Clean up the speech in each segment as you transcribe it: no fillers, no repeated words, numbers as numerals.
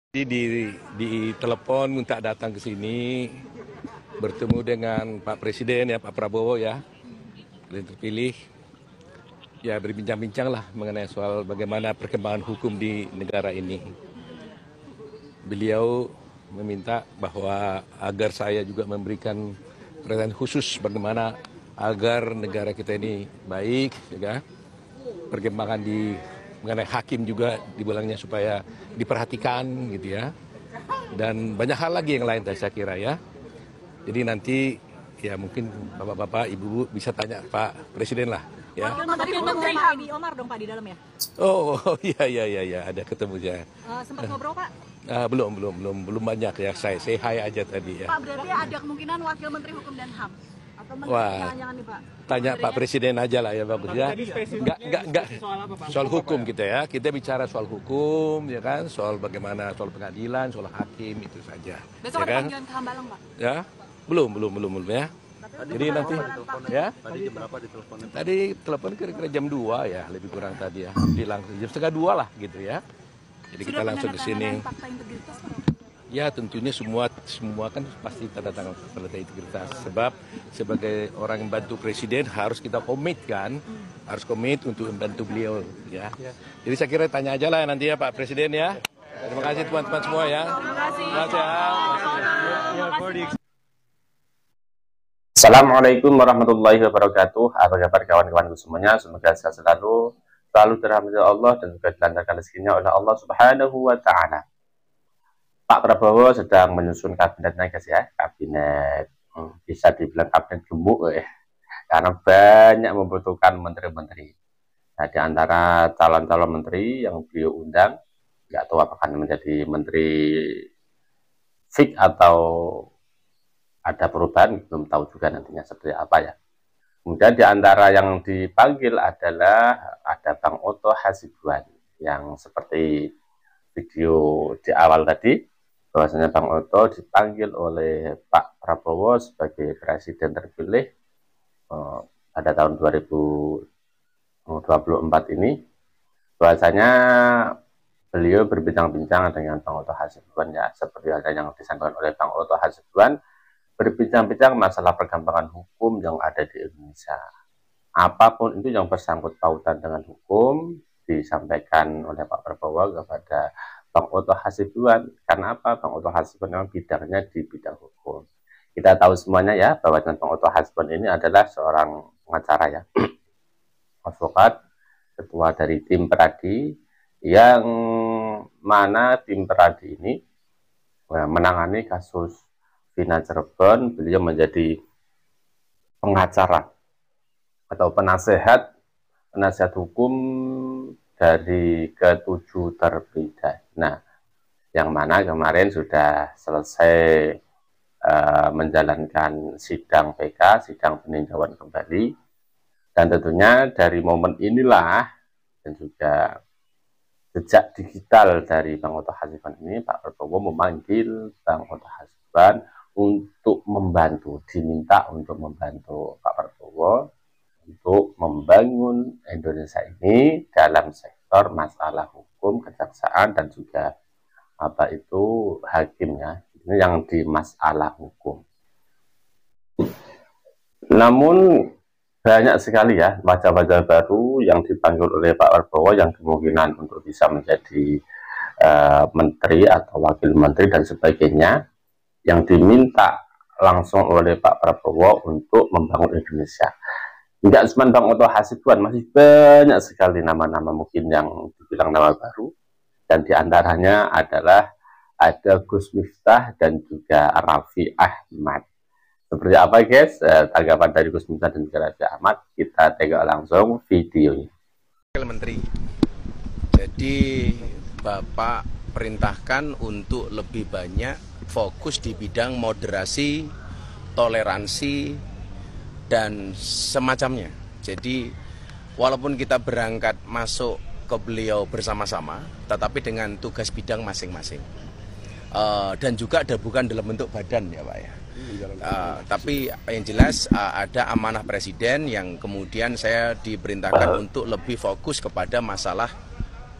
Di telepon minta datang ke sini bertemu dengan Pak Presiden ya, Pak Prabowo ya, yang terpilih. Ya berbincang-bincang lah mengenai soal bagaimana perkembangan hukum di negara ini. Beliau meminta bahwa agar saya juga memberikan perhatian khusus bagaimana agar negara kita ini baik, ya. Perkembangan di mengenai hakim juga dibilangnya supaya diperhatikan gitu ya. Dan banyak hal lagi yang lain saya kira ya. Jadi nanti ya mungkin bapak-bapak, ibu-ibu bisa tanya Pak Presiden lah ya. Tapi Menteri Pak Edi Omar dong Pak di dalam ya? Oh iya ada ketemu ya. Sempat ngobrol Pak? Belum banyak ya, saya say hi aja tadi ya. Pak berarti ada kemungkinan Wakil Menteri Hukum dan HAM atau Menteri Wah, nih Pak? tanya Pak Presiden aja lah ya bagus ya. Enggak soal hukum kita ya. Kita bicara soal hukum ya kan, soal bagaimana soal pengadilan, soal hakim itu saja. Besok ya ada kan? panggilan ke Hambalang Pak? Ya, belum ya. Jadi nanti ya. Tadi jam berapa diteleponnya? Tadi telepon kira-kira jam 2 ya, lebih kurang tadi ya. Di langsung jam setengah 2 lah gitu ya. Jadi kita langsung ke sini. Fakta integritas Pak? Ya tentunya semua kan pasti tanda tangan fakta integritas. Sebab sebagai orang yang bantu presiden harus kita komit kan. Harus komit untuk membantu beliau ya. Jadi saya kira tanya aja lah nanti ya Pak Presiden ya. Terima kasih teman-teman semua ya. Terima kasih. Assalamualaikum warahmatullahi wabarakatuh. Apa kabar kawan-kawanku semuanya? Semoga sehat selalu dirahmati Allah dan juga dilancarkan rezekinya oleh Allah Subhanahu wa taala. Pak Prabowo sedang menyusun kabinetnya guys ya. Kabinet bisa dibilang kabinet gemuk ya. Karena banyak membutuhkan menteri-menteri. Nah, di antara calon-calon menteri yang beliau undang, nggak tahu apakah menjadi menteri fix atau ada perubahan, belum tahu juga nantinya seperti apa ya. Kemudian di antara yang dipanggil adalah ada Bang Otto Hasibuan, yang seperti video di awal tadi, bahwasanya Bang Otto dipanggil oleh Pak Prabowo sebagai presiden terpilih pada tahun 2024 ini. Bahwasanya beliau berbincang-bincang dengan Bang Otto Hasibuan ya, seperti ada yang disampaikan oleh Bang Otto Hasibuan, berbincang-bincang masalah perkembangan hukum yang ada di Indonesia. Apapun itu yang bersangkut pautan dengan hukum disampaikan oleh Pak Prabowo kepada Bang Otto Hasibuan. Karena apa? Bang Otto Hasibuan memang bidangnya di bidang hukum. Kita tahu semuanya ya bahwa Bang Otto Hasibuan ini adalah seorang pengacara ya, advokat, ketua dari tim Peradi, yang mana tim Peradi ini menangani kasus Vina Cirebon. Beliau menjadi pengacara atau penasehat hukum dari ke-7 terpidana, yang mana kemarin sudah selesai menjalankan sidang PK, sidang peninjauan kembali. Dan tentunya dari momen inilah dan juga jejak digital dari Bang Otto Hasibuan ini, Pak Prabowo memanggil Bang Otto Hasibuan untuk membantu, diminta untuk membantu Pak Prabowo untuk membangun Indonesia ini dalam sektor masalah hukum, kejaksaan, dan juga apa itu hakimnya. Ini yang di masalah hukum. Namun banyak sekali ya wajah-wajah baru yang dipanggil oleh Pak Prabowo yang kemungkinan untuk bisa menjadi menteri atau wakil menteri dan sebagainya, yang diminta langsung oleh Pak Prabowo untuk membangun Indonesia. Tidak cuma Bang Otto Hasibuan, masih banyak sekali nama-nama mungkin yang dibilang nama baru, dan diantaranya adalah ada Gus Miftah dan juga Raffi Ahmad. Seperti apa guys tanggapan dari Gus Miftah dan juga Raffi Ahmad? Kita tengok langsung videonya. Wakil Menteri, jadi Bapak perintahkan untuk lebih banyak fokus di bidang moderasi, toleransi, dan semacamnya. Jadi walaupun kita berangkat masuk ke beliau bersama-sama, tetapi dengan tugas bidang masing-masing. Dan juga ada bukan dalam bentuk badan ya Pak ya. Tapi yang jelas ada amanah Presiden yang kemudian saya diperintahkan untuk lebih fokus kepada masalah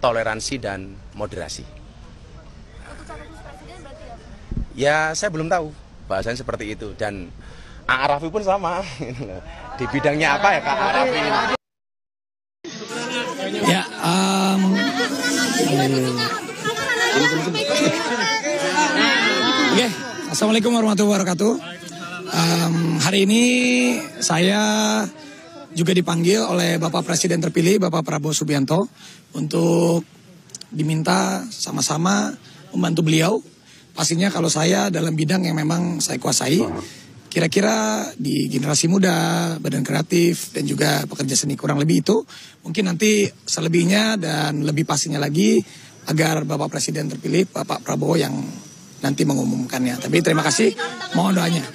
toleransi dan moderasi. Ya saya belum tahu bahasanya seperti itu, dan Arafi pun sama. Di bidangnya apa ya Kak Arafi ini? Ya, Oke, Assalamualaikum warahmatullahi wabarakatuh. Hari ini saya juga dipanggil oleh Bapak Presiden terpilih, Bapak Prabowo Subianto, untuk diminta sama-sama membantu beliau. Pastinya kalau saya dalam bidang yang memang saya kuasai, kira-kira di generasi muda, badan kreatif, dan juga pekerja seni kurang lebih itu, mungkin nanti selebihnya dan lebih pastinya lagi agar Bapak Presiden terpilih, Bapak Prabowo yang nanti mengumumkannya. Tapi terima kasih, mohon doanya.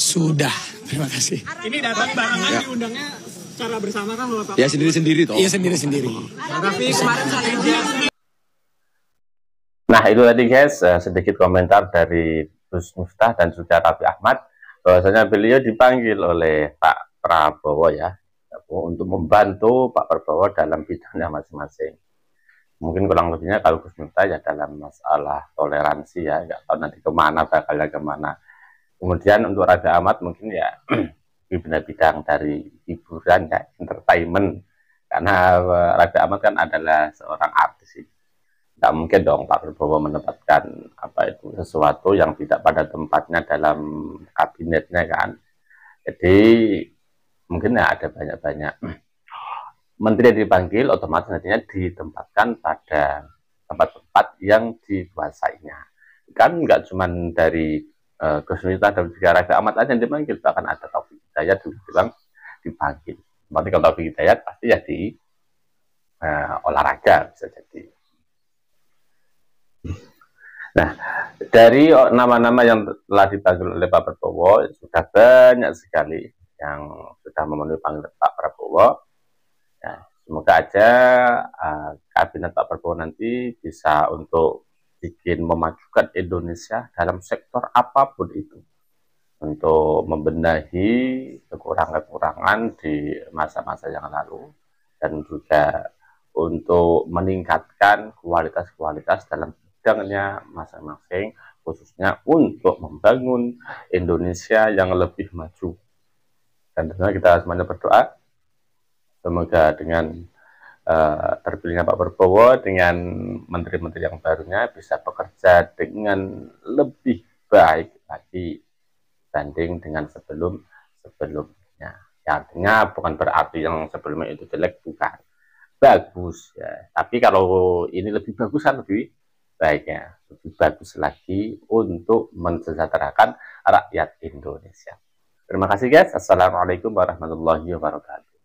Sudah, terima kasih. Ini datang barengan diundangnya secara bersama kan Bapak? Ya sendiri-sendiri toh. Iya sendiri-sendiri. Tapi kemarin saya Nah itu tadi guys, sedikit komentar dari Gus Miftah dan juga Raffi Ahmad, bahwasanya beliau dipanggil oleh Pak Prabowo ya, untuk membantu Pak Prabowo dalam bidangnya masing-masing. Mungkin kurang lebihnya kalau Gus Miftah ya dalam masalah toleransi ya, nggak tahu nanti kemana, bakalnya kemana. Kemudian untuk Raffi Ahmad mungkin ya di bidang dari hiburan ya, entertainment, karena Raffi Ahmad kan adalah seorang artis. Tidak mungkin dong Pak Prabowo menempatkan apa itu sesuatu yang tidak pada tempatnya dalam kabinetnya kan. Jadi mungkin ya ada banyak-banyak menteri yang dipanggil, otomatis nantinya ditempatkan pada tempat-tempat yang dikuasainya. Kan nggak cuma dari Gus Miftah dan juga Raffi Ahmad aja yang dipanggil, bahkan ada Taufik Hidayat juga bilang dipanggil. Berarti kalau Taufik Hidayat pasti ya di olahraga bisa jadi. Nah, dari nama-nama yang telah dipanggil oleh Pak Prabowo, sudah banyak sekali yang sudah memenuhi panggilan Pak Prabowo. Ya, semoga aja kabinet Pak Prabowo nanti bisa untuk bikin memajukan Indonesia dalam sektor apapun itu, untuk membenahi kekurangan-kekurangan di masa-masa yang lalu, dan juga untuk meningkatkan kualitas-kualitas dalam bidangnya masing-masing, khususnya untuk membangun Indonesia yang lebih maju. Dan tentunya kita semuanya berdoa semoga dengan terpilihnya Pak Prabowo dengan menteri-menteri yang barunya bisa bekerja dengan lebih baik lagi dibanding dengan sebelumnya. Ya, artinya bukan berarti yang sebelumnya itu jelek, bukan, bagus ya. Tapi kalau ini lebih bagus kan lebih baiknya, lebih bagus lagi untuk mensejahterakan rakyat Indonesia. Terima kasih guys. Assalamualaikum warahmatullahi wabarakatuh.